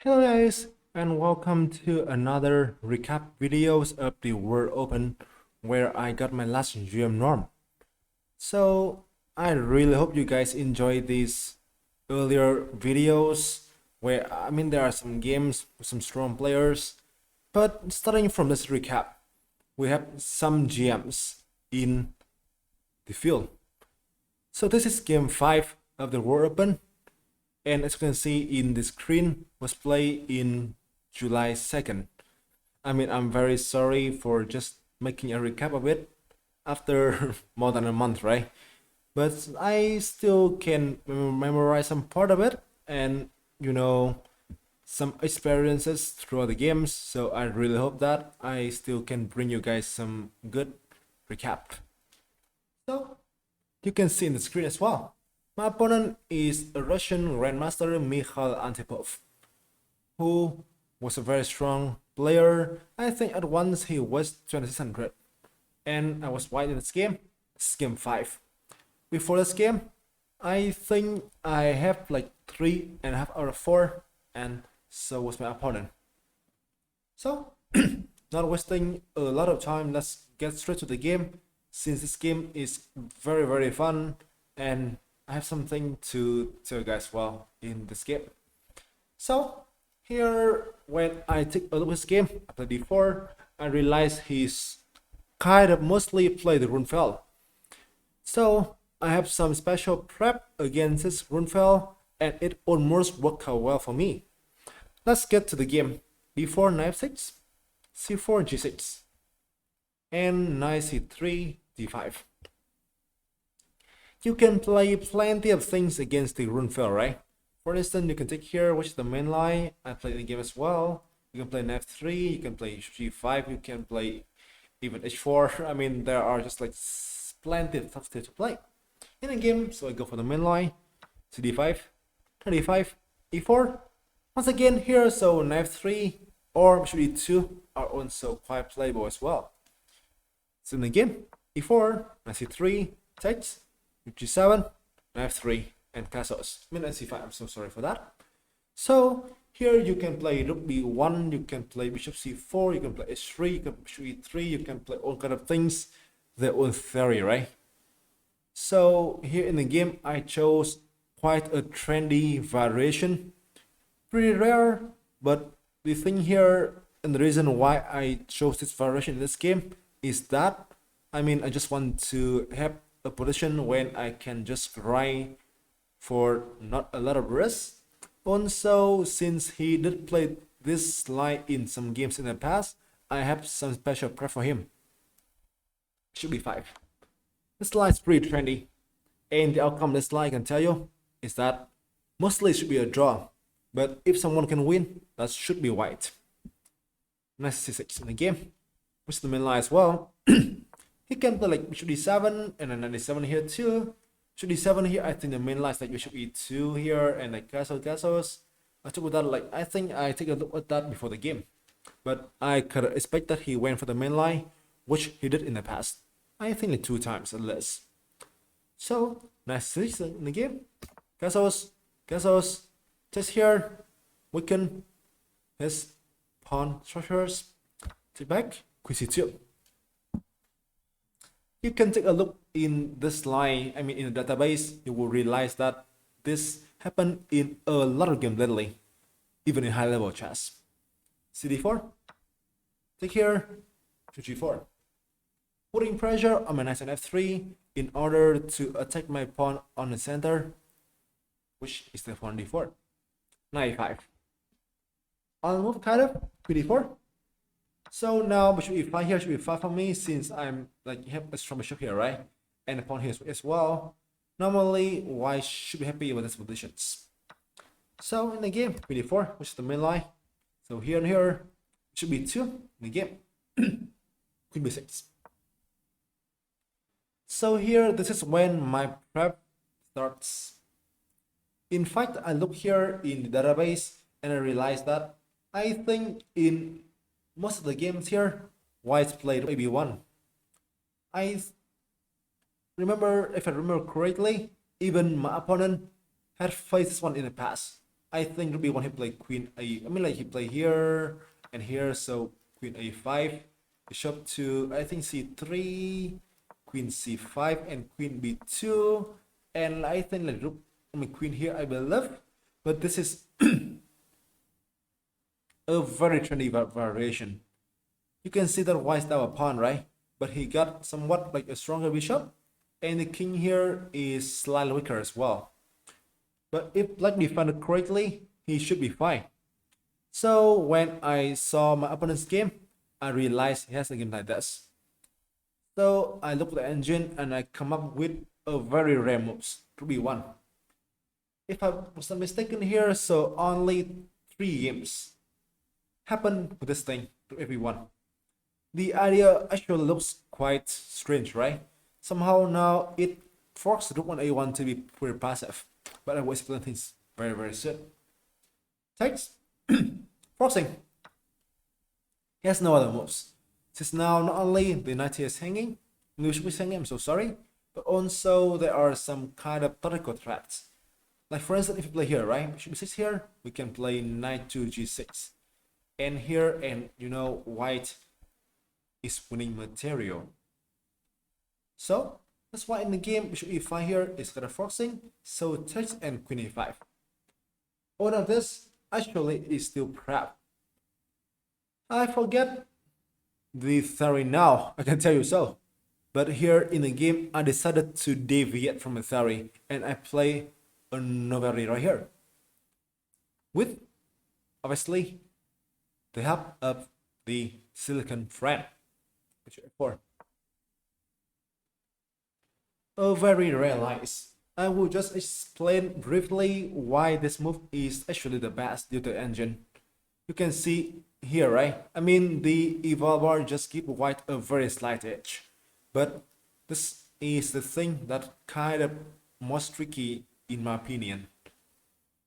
Hello guys, and welcome to another recap videos of the World Open where I got my last GM norm. So I really hope you guys enjoy these earlier videos where there are some games with some strong players, but starting from this recap, we have some GMs in the field. So this is game 5 of the World Open, and as you can see in the screen, was played in July 2nd. I'm very sorry for just making a recap of it after more than a month, right? But I still can memorize some part of it and, you know, some experiences throughout the games. So I really hope that I still can bring you guys some good recap. So you can see in the screen as well. My opponent is a Russian Grandmaster Mikhail Antipov, who was a very strong player. I think at once he was 2600, and I was white in this game. This is game 5. Before this game, I think I have like 3.5 out of 4, and so was my opponent. So, not wasting a lot of time, let's get straight to the game, since this game is very fun, and I have something to tell you guys well in this game. So, here, when I take a look at this game, I played before, I realized he's kind of mostly played the Runefell. So, I have some special prep against this Runefell, and it almost worked out well for me. Let's get to the game. B4 knight 6, c4 g6, and knight c3 d5. You can play plenty of things against the Runefell, right? For instance, you can take here, which is the main line. I play the game as well. You can play knight f3, you can play g5, you can play even h4. There are just like plenty of stuff to play in a game. So I go for the main line, cd5, d5, e4. Once again here, so knight f3 or bishop e2 are also quite playable as well. So in the game, e4, knight c3, takes, g7, knight f3, and castles. Knight c5, I'm so sorry for that. So here you can play rook b1, you can play bishop c4, you can play h3, you can bishop e3, you can play all kind of things, their own theory, right? So here in the game, I chose quite a trendy variation. Pretty rare, but the thing here and the reason why I chose this variation in this game is that I just want to have a position when I can just ride for not a lot of risk. Also, since he did play this line in some games in the past, I have some special prep for him. Should be 5. This line is pretty trendy, and the outcome of this line I can tell you is that mostly it should be a draw. But if someone can win, that should be white. Knight c6 in the game, which is the main line as well. He can play like bishop d7 and then knight d7 here too. Bishop d7 here, I think the main line is like bishop e2 here and like castles. I took with that, like I think I take a look at that before the game. But I could expect that he went for the main line, which he did in the past. I think like 2 times at least. So knight c6 in the game. Castles. Just here, weaken his pawn structures. Take back, queen c2. You can take a look in this line, in the database, you will realize that this happened in a lot of games lately, even in high level chess. cd4, take here, to g4. Putting pressure on my knight on f3 in order to attack my pawn on the center, which is the pawn d4. Knight e5. I'll move kind of, queen d4. So now bishop e5 here should be 5 for me, since I'm like have a strong bishop here, right? And the pawn here as well. Normally, white should be happy with these positions. So in the game, queen d4, which is the main line. So here and here should be 2 in the game. Queen b6. So here, this is when my prep starts. In fact, I look here in the database and I realize that I think in most of the games here, white's played ab1. If I remember correctly, even my opponent had faced this one in the past. I think rook b1 he play queen a. I mean like he play here and here, so queen a5, bishop to I think c3, queen c5, and queen b2, and I think like rook, I mean queen here I believe, but this is a very trendy variation. You can see that white's now a pawn, right? But he got somewhat like a stronger bishop, and the king here is slightly weaker as well. But if black defended correctly, he should be fine. So when I saw my opponent's game, I realized he has a game like this. So I looked at the engine and I come up with a very rare moves, rook b1. If I was not mistaken here, so only 3 games happened with this thing to everyone. The idea actually looks quite strange, right? Somehow now it forces rook on a1 to be pretty passive, but I will explain things very soon. Takes forcing. He has no other moves. Since now not only the knight is hanging, the bishop is hanging, I'm so sorry, but also there are some kind of tactical threats. Like for instance, if you play here, right? Bishop b6 here, we can play knight to g6. And here, and you know, white is winning material. So that's why in the game bishop e5 here is kind of forcing, so takes and queen a5. All of this actually is still prep. I forget the theory now, I can tell you so. But here in the game I decided to deviate from the theory and I play a novelty right here. With obviously the help of the silicon friend. Bishop a very realized. I will just explain briefly why this move is actually the best due to the engine. You can see here, right? I mean, the evolver just give white a very slight edge, but this is the thing that kind of most tricky in my opinion.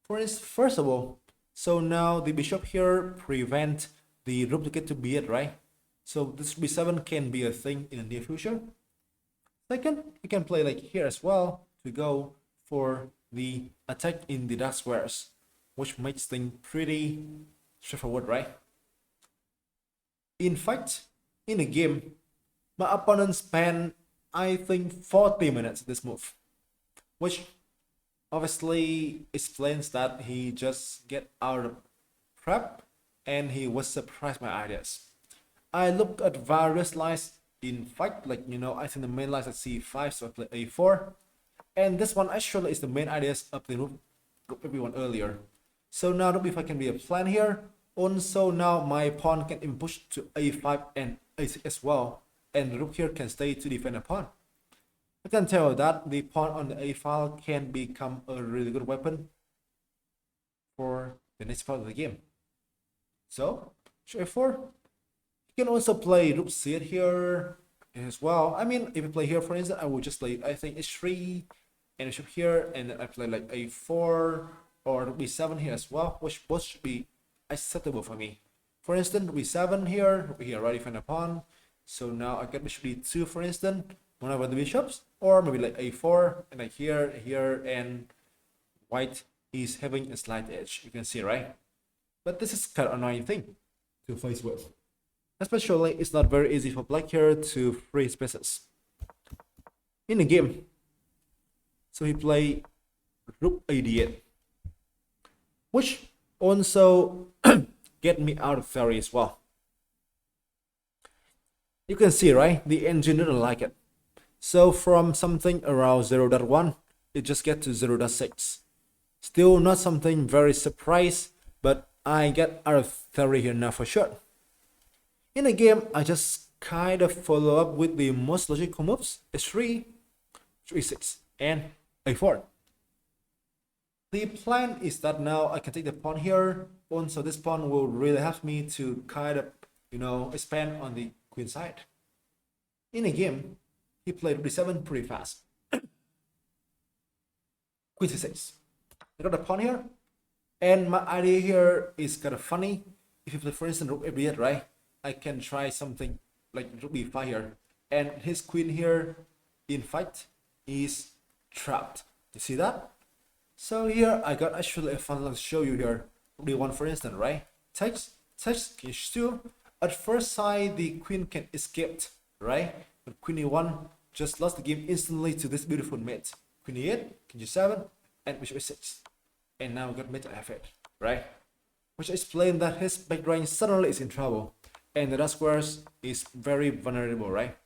First of all, so now the bishop here prevent the rook to get to b8, right? So this b7 can be a thing in the near future. Second, you can play like here as well to go for the attack in the dark squares, which makes things pretty straightforward, right? In fact, in the game, my opponent spent I think 40 minutes this move, which obviously explains that he just get out of prep and he was surprised by ideas. I looked at various lines. In fact, like you know, I think the main lines at c5, so I play a4, and this one actually is the main ideas of the rook everyone earlier. So now rook b5 can be a plan here. Also now my pawn can push to a5 and a6 as well, and the rook here can stay to defend a pawn. I can tell that the pawn on the a file can become a really good weapon for the next part of the game. So a4. You can also play rook c8 here as well. I mean, if you play here, for instance, I will just play I think h3 and bishop here, and then I play like a4 or rook b7 here as well, which both should be acceptable for me. For instance, rook b7 here, right, defend a pawn. So now I get bishop d2, for instance, one of the bishops, or maybe like a4 and like here, and white is having a slight edge. You can see, right? But this is kind of annoying thing to face with. Especially, it's not very easy for black here to free spaces in the game. So he play rook a8, which also get me out of theory as well. You can see, right? The engine didn't like it. So from something around 0.1, it just get to 0.6. Still not something very surprised, but I get out of theory here now for sure. In the game, I just kind of follow up with the most logical moves, h3, e6, and a4. The plan is that now I can take the pawn here, so this pawn will really help me to kind of, you know, expand on the queen side. In the game, he played b7 pretty fast. Queen c6. I got the pawn here, and my idea here is kind of funny. If you play, for instance, rook f8, right? I can try something like rook b5 here, and his queen here, in fact, is trapped. You see that? So here I got actually a fun one to show you here. D1 for instance, right? Takes king h2. At first sight, the queen can escape, right? But queen e1 just lost the game instantly to this beautiful mate. Queen e8, king g7, and bishop e6. And now we got mate f8, right? Which explains that his back range suddenly is in trouble. And the dark squares is very vulnerable, right?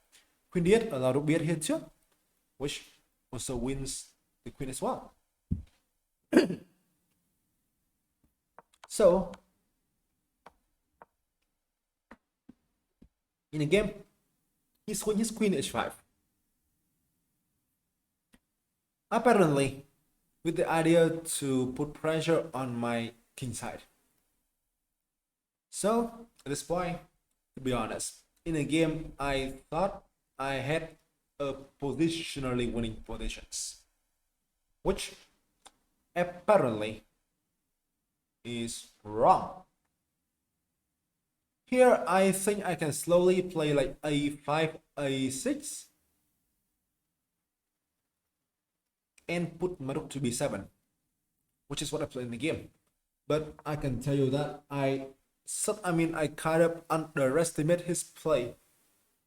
Queen d8 allowed to be here too, which also wins the queen as well. So in the game, he's winning his queen h5. Apparently, with the idea to put pressure on my king side. So at this point, to be honest, in a game I thought I had a positionally winning positions, which apparently is wrong. Here I think I can slowly play like a5, a6 and put my rook to b7, which is what I play in the game. But I can tell you that I kind of underestimate his play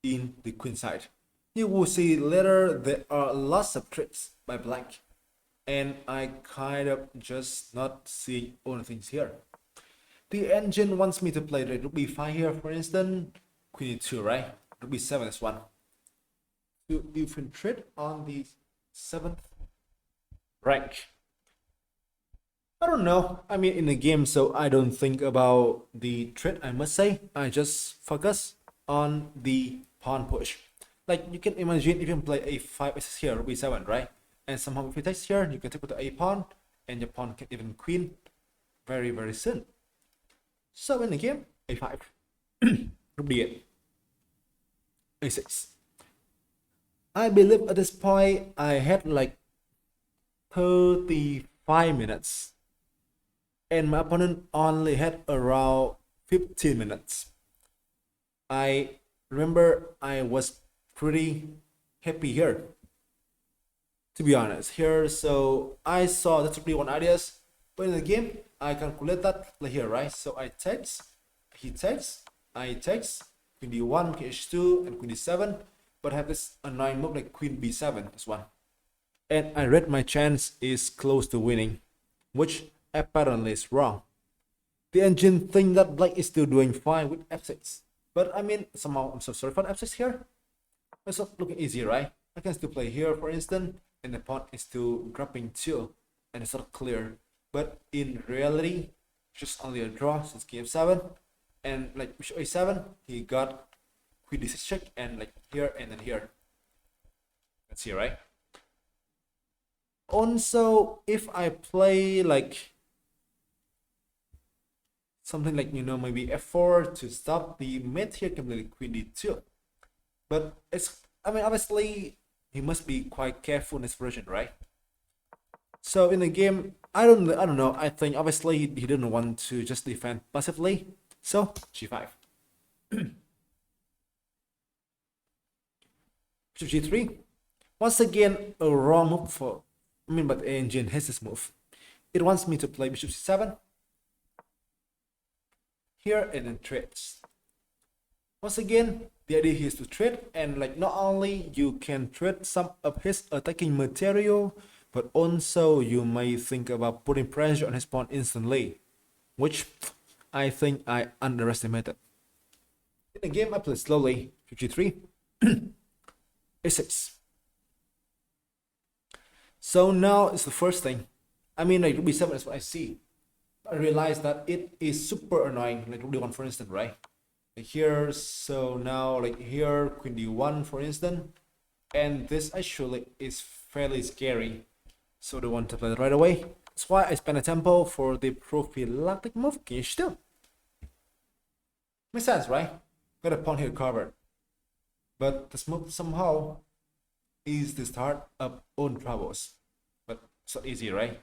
in the queen side. You will see later there are lots of tricks by black, and I kind of just not seeing all the things here. The engine wants me to play the rook b5 here, for instance, queen e2, right? Rook b7 is one. To infiltrate on the 7th rank. I don't know. I mean, in the game, so I don't think about the threat, I must say. I just focus on the pawn push. Like, you can imagine if you can play a5 is here, rook b7, right? And somehow if you take here, you can take with the a pawn, and your pawn can even queen very, very soon. So in the game, a5, rook d8, a6. I believe at this point, I had like 35 minutes. And my opponent only had around 15 minutes. I remember I was pretty happy here, to be honest. Here, so I saw the 3-1 ideas, but in the game, I calculate that like here, right? So I takes, he takes, I takes, queen d1, queen h2, and queen d7, but I have this annoying move like queen b7, this one. And I read my chance is close to winning, which apparently is wrong. The engine think that black is still doing fine with f6, but I mean, somehow I'm so sorry for f6 here. It's not looking easy, right? I can still play here, for instance, and the pawn is still grabbing too, and it's not clear. But in reality, just only a draw since king f7, and like bishop a7, he got queen d6 check, and like here and then here. Let's see, right? Also, if I play like something like, you know, maybe f4 to stop the mate here, can play queen d2. But it's, I mean, obviously he must be quite careful in this version, right? So in the game, I don't know. I think obviously he didn't want to just defend passively. So g5. Bishop g3. Once again, a wrong move for. I mean, but the engine has this move. It wants me to play bishop c7 here and then trades. Once again, the idea here is to trade, and like not only you can trade some of his attacking material, but also you may think about putting pressure on his pawn instantly, which I think I underestimated. In the game, I play slowly. g3, a6. So now it's the first thing. I mean, like rook b7 is what I see. I realize that it is super annoying, like rook d1 for instance, right? Like here, so now like here, queen d1 for instance, and this actually is fairly scary. So they want to play it right away. That's why I spend a tempo for the prophylactic move, king h2. Makes sense, right? Got a pawn here covered. But this move somehow is the start of own troubles. But it's not easy, right?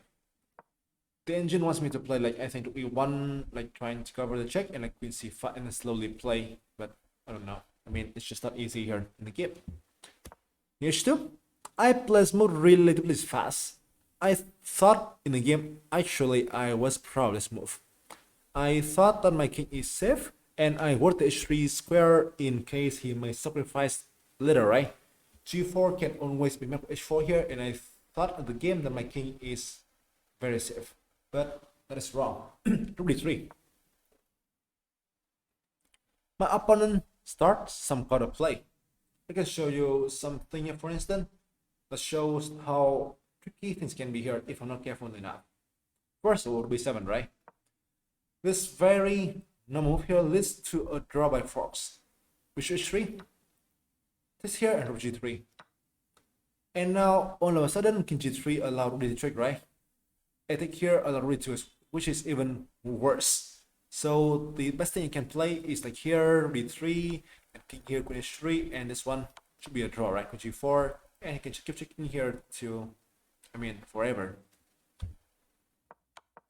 The engine wants me to play like I think e1, like trying to cover the check, and like queen c5 and then slowly play, but I don't know. I mean, it's just not easy here in the game. h2, I play this mode relatively fast. I thought in the game, actually, I was proud of this move. I thought that my king is safe, and I worked the h3 square in case he may sacrifice later, right? g4 can always be met with h4 here, and I thought of the game that my king is very safe. But that is wrong. Rook d3. My opponent starts some kind of play. I can show you something here, for instance, that shows how tricky things can be here if I'm not careful enough. First, it will be 7, right? This very no move here leads to a draw by force. Bishop h3, this here, and rook g3. And now, all of a sudden, king g3 allow rook d3 trick, right? I think here allow rook d2, which is even worse. So the best thing you can play is like here, d3, and king here, queen h3, and this one should be a draw, right? Queen g4, and you can keep checking here to, forever.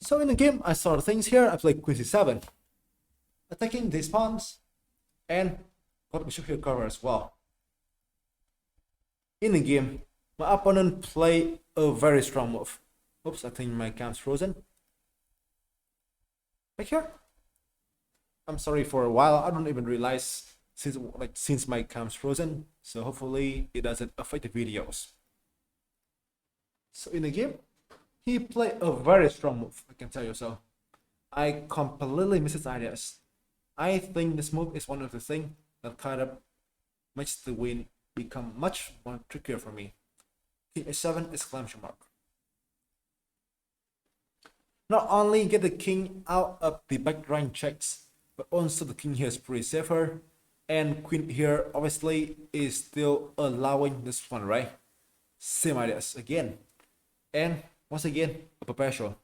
So in the game, I saw things here. I played queen c7, attacking these pawns, and got bishop here cover as well. In the game, my opponent played a very strong move. Oops, I think my cam's frozen. Right here. I'm sorry for a while. I don't even realize since my cam's frozen. So hopefully it doesn't affect the videos. So in the game, he played a very strong move, I can tell you so. I completely miss his ideas. I think this move is one of the things that kind of makes the win become much more trickier for me. King h7 exclamation mark. Not only get the king out of the background checks, but also the king here is pretty safer, and queen here obviously is still allowing this one, right? Same ideas again, and once again a perpetual.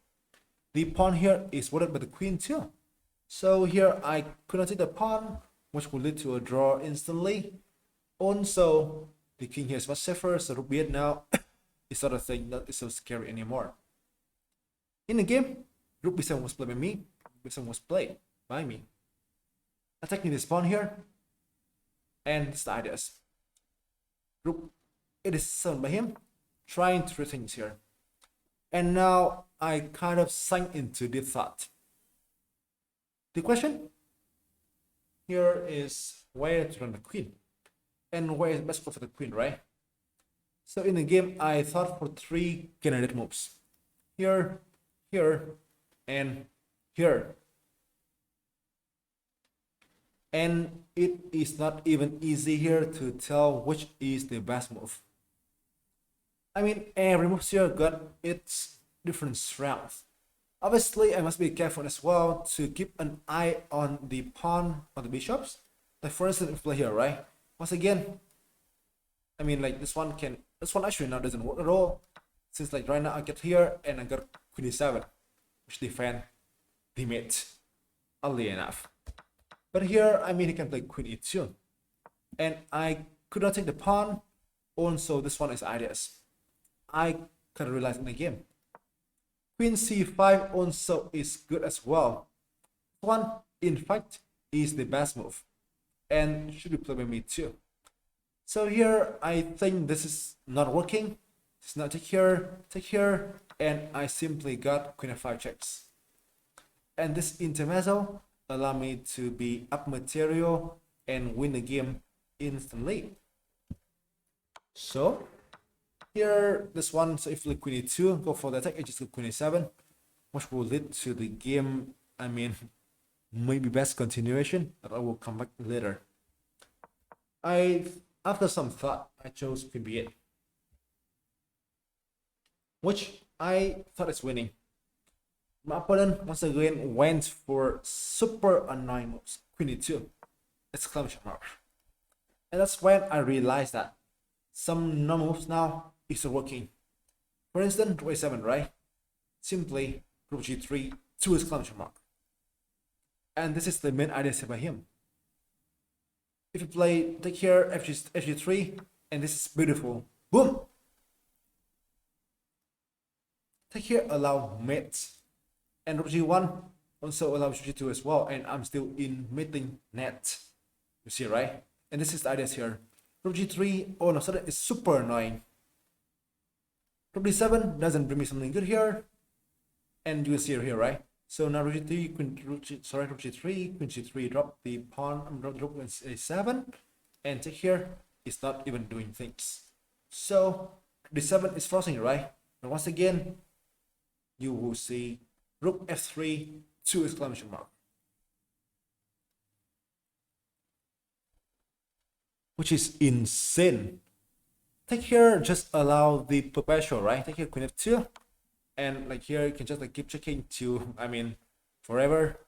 The pawn here is warded by the queen too, so here I could not take the pawn, which will lead to a draw instantly. Also, the king here is much safer, so rook b8 now is not a thing that is so scary anymore. In the game, rook b7 was played by me, rook b7 was played by me. Attacking this pawn here, and it's the ideas. Rook it is sewn by him, trying three things here. And now I kind of sank into deep thought. The question here is where to run the queen, and where is best for the queen, right? So in the game, I thought for three candidate moves. Here, here, and here. And it is not even easy here to tell which is the best move. Every move here got its different strength. Obviously, I must be careful as well to keep an eye on the pawn on the bishops. Like for instance, if we play here, right? Once again, this one actually now doesn't work at all. Since like right now I get here and I got queen e7, which defend the mate, oddly enough. But here, he can play queen e2, and I could not take the pawn. Also, this one is ideas. I kind of realized in the game. Queen c5 also is good as well. One, in fact, is the best move, and should be played by me too. So here, I think this is not working. It's not take here, and I simply got queen f5 checks. And this intermezzo allow me to be up material and win the game instantly. So here, this one, so if you queen e2, go for the attack, I just go queen e7, which will lead to the game, maybe best continuation, but I will come back later. After some thought, I chose queen b8, which I thought is winning. My opponent once again went for super annoying moves. Queen e2, exclamation mark. And that's when I realized that some no moves now is working. For instance, rook a7, right? Simply rook g3, 2 exclamation mark. And this is the main idea set by him. If you play take here, fg3, and this is beautiful. Boom! Take here, allow mates. And rook g1 also allows g2 as well, and I'm still in mating net. You see, right? And this is the ideas here. Rook g3 all of a sudden is super annoying. Rook d7 doesn't bring me something good here, and you can see it here, right? So now rook g3, rook g3, queen g3, drop the pawn, drop rook a7, and take here is not even doing things. So d7 is forcing, right? And once again, you will see rook f3, 2 exclamation mark, which is insane. Take here, just allow the perpetual, right? Take here, queen f2, and like here you can just like keep checking to, I mean, forever.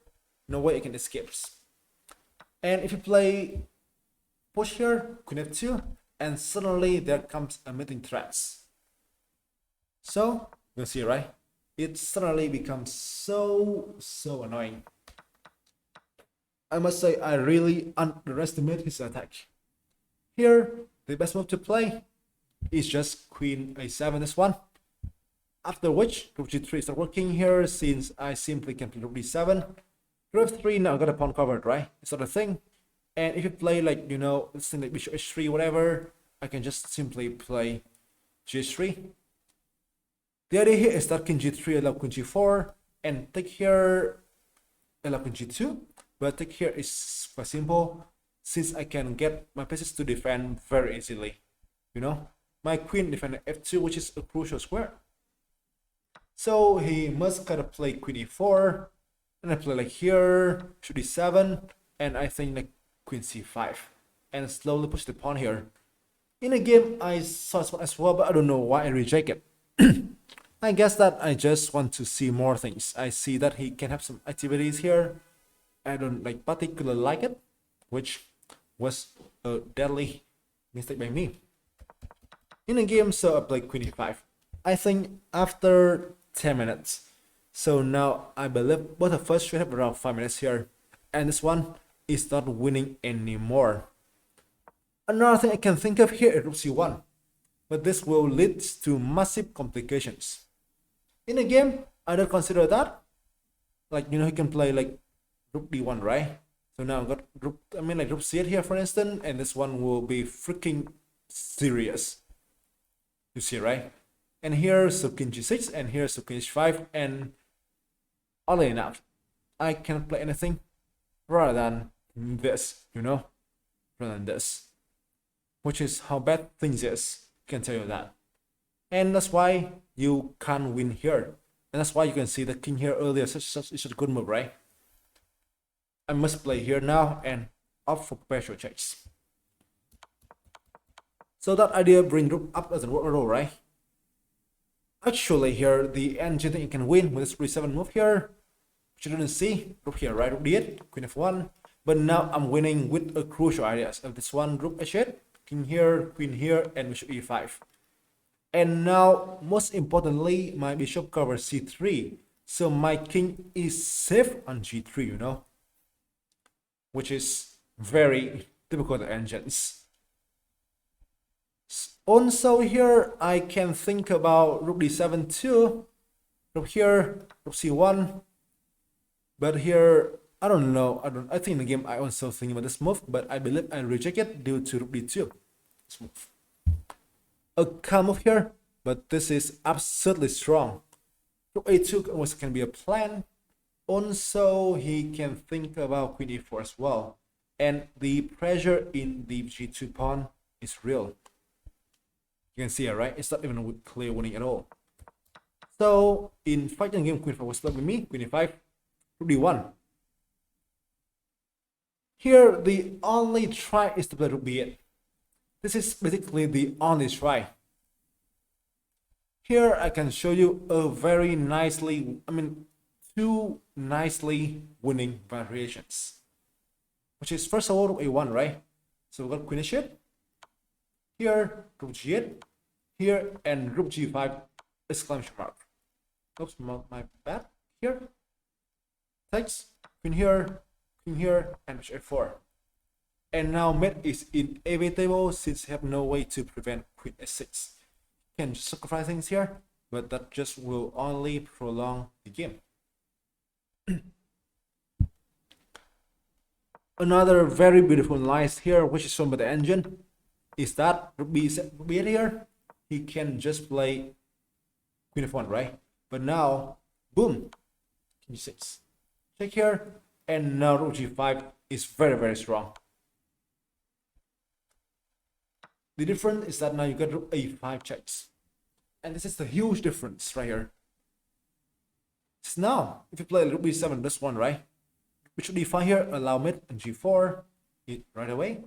No way you can escape. And if you play push here, queen f2, and suddenly there comes a meeting threats. So you see, right? It suddenly becomes so annoying. I must say I really underestimate his attack. Here, the best move to play is just queen a7, this one. After which rook g3 is not working here, since I simply can play rook d7. Rook f3, now I got a pawn covered, right? It's not a thing. And if you play like, you know, this thing like bishop h3, whatever, I can just simply play g3. The idea here is that king g3 allow queen g4, and take here allow queen g2. But take here is quite simple, since I can get my pieces to defend very easily. You know, my queen defended f2, which is a crucial square. So he must kind of play queen e4, and I play like here, should d7, and I think like queen c5, and slowly push the pawn here. In a game, I saw this one as well, but I don't know why I reject it. I guess that I just want to see more things. I see that he can have some activities here. I don't like particularly like it, which was a deadly mistake by me. In a game, so I played queen e5. I think after 10 minutes. So now I believe both of us should have around 5 minutes here. And this one is not winning anymore. Another thing I can think of here is rook c1. But this will lead to massive complications. In a game, I don't consider that. Like, you know, he can play like rook d1, right? So now I've got rook, like rook c8 here, for instance, and this one will be freaking serious. You see, right? And here's king g6, and here's king h5, and oddly enough, I cannot play anything rather than this, you know, rather than this, which is how bad things is. I can tell you that. And that's why you can't win here. And that's why you can see the king here earlier. Such a good move, right? I must play here now and opt for perpetual chase. So that idea bring rook up doesn't work at all, right? Actually here, the engine thing you can win with this d7 move here, which you didn't see. Rook here, right? Rook d8, queen f1. But now I'm winning with a crucial idea of this one, rook h8, king here, queen here, and bishop e5. And now, most importantly, my bishop covers c3. So my king is safe on g3, you know, which is very typical of engines. Also here, I can think about rook d7 too. Rook here, rook c1. But here, I don't know. I think in the game I also think about this move, but I believe I reject it due to rook d2. This move. A calm move here, but this is absolutely strong. Rook a2 also can be a plan. Also, he can think about queen e4 as well. And the pressure in the g2 pawn is real. You can see it, right? It's not even a clear winning at all. So, in fighting game, queen e4 was left with me, queen e5, rook d1. Here, the only try is to play rook b8. This is basically the only try. Here I can show you a very nicely, two nicely winning variations. Which is first of all rook a1, right? So we got queen h8, here rook g8, here and rook g5 exclamation mark. Oops, my bad. Here takes queen here, and bishop f4. And now mate is inevitable since you have no way to prevent queen s6. You can just sacrifice things here, but that just will only prolong the game. Another very beautiful nice here, which is shown by the engine, is that rook b8 here. He can just play Queen F1, right? But now, boom, King G6. Check here, and now Rook G5 is very, very strong. The difference is that now you got Rook A5 checks. And this is the huge difference right here. So now, if you play Rook B7, this one, right? Bishop D5 here, allow mid and G4 right away.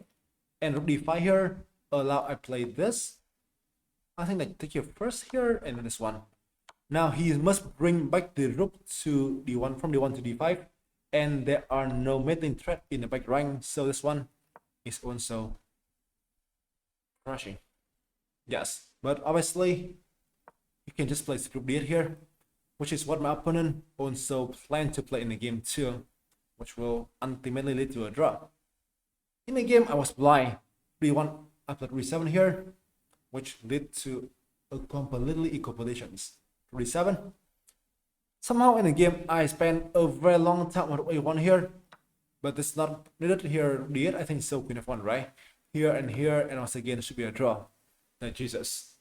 And Rook D5 here, allow I play this. I think I take here first here, and then this one. Now he must bring back the Rook to D1, from D1 to D5. And there are no mating threat in the back rank, so this one is also crushing. Yes, but obviously you can just play Rook D8 here, which is what my opponent also planned to play in the game too, which will ultimately lead to a draw. In the game, I was blind. D1, I played D7 here, which led to a completely equal positions. D7. Somehow in the game, I spent a very long time on A1 here, but it's not needed here. D8, I think so. Queen F1, right? Here, and once again, it should be a draw. Like Jesus.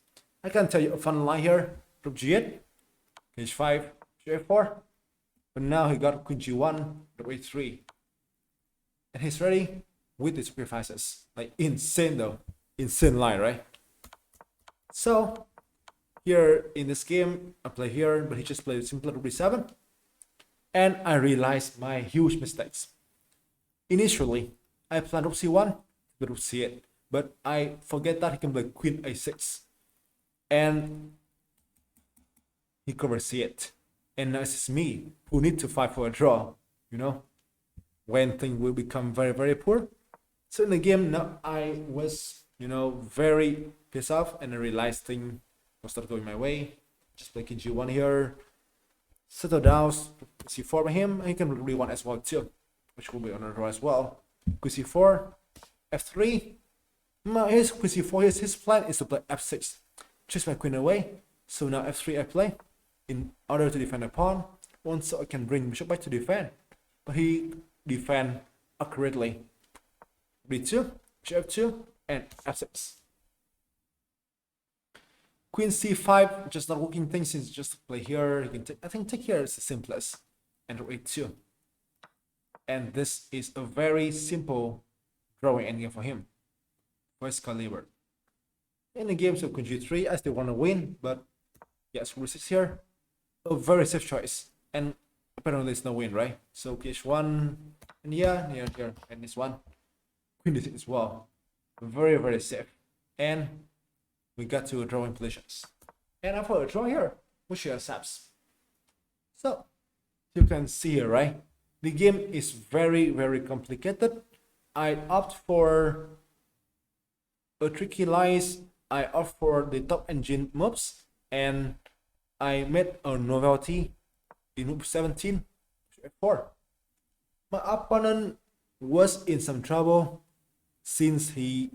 I can tell you a fun line here. Rook G8, H5, G4. But now he got Queen G1, Rook A3. And he's ready with the sacrifices. Like insane though. Insane line, right? So here in this game, I play here, but he just played simpler Rook B7. And I realized my huge mistakes. Initially, I planned Rook C1, Rook C8. But I forget that he can play Queen A6. And he covers C8. And now it's me who need to fight for a draw, you know, when things will become very, very poor. So in the game, now I was, you know, very pissed off, and I realized things was not going my way. Just play King G1 here, settle down, C4 by him, and he can really want as well too, which will be on a draw as well. Queen C4, F3. Now here's Queen C4, his plan is to play F6, chase my queen away. So now F3 I play in order to defend the pawn, so I can bring bishop back to defend. But he defend accurately. B2, bishop F2, and F6. Queen C5, just not working things, is just play here. You can take, I think take here is the simplest. And Rook A2. And this is a very simple drawing endgame for him. First caliber. In the game, so Queen G3, I still want to win, but yes, Rook 6 here. A very safe choice. And apparently there's no win, right? So PH1, and yeah, here, and this one. Queen D6 as well. Very, very safe. And we got to drawing positions. And after a draw here, we should accept. So you can see here, right? The game is very, very complicated. I opt for a tricky lines. I opt for the top engine moves, and I made a novelty in move 17, F4. My opponent was in some trouble since he,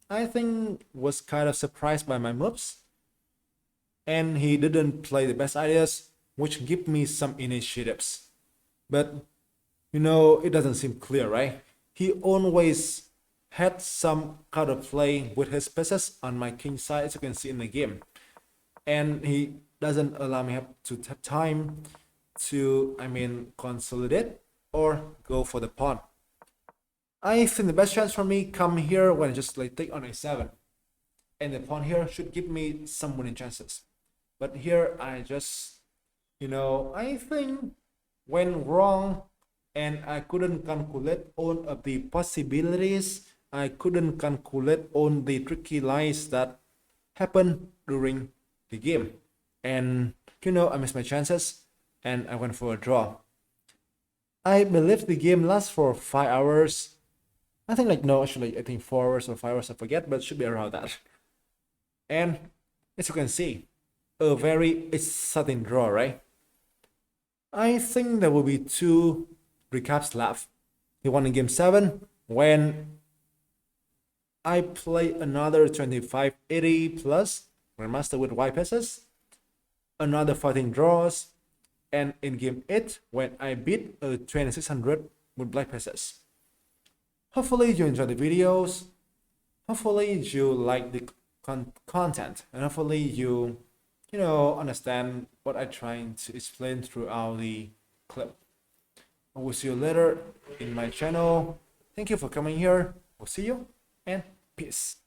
I think, was kind of surprised by my moves, and he didn't play the best ideas, which give me some initiatives. But you know, it doesn't seem clear, right? He always had some kind of play with his pieces on my king side, as you can see in the game, and he doesn't allow me to have time to, consolidate or go for the pawn. I think the best chance for me come here when I just like take on A7, and the pawn here should give me some winning chances. But here I just, I think went wrong, and I couldn't calculate all of the possibilities. I couldn't calculate on the tricky lines that happened during the game, and I missed my chances, and I went for a draw. I believe the game lasts for 5 hours. I think I think 4 hours or 5 hours, I forget, but it should be around that. And as you can see, a very exciting draw, right? I think there will be 2 recaps left. He won in game 7 when I play another 2580 plus Grandmaster with white pieces, another 14 draws, and in game 8 when I beat a 2600 with black pieces. Hopefully you enjoy the videos, hopefully you like the content, and hopefully you understand what I'm trying to explain throughout the clip. I will see you later in my channel. Thank you for coming here. We'll see you and peace.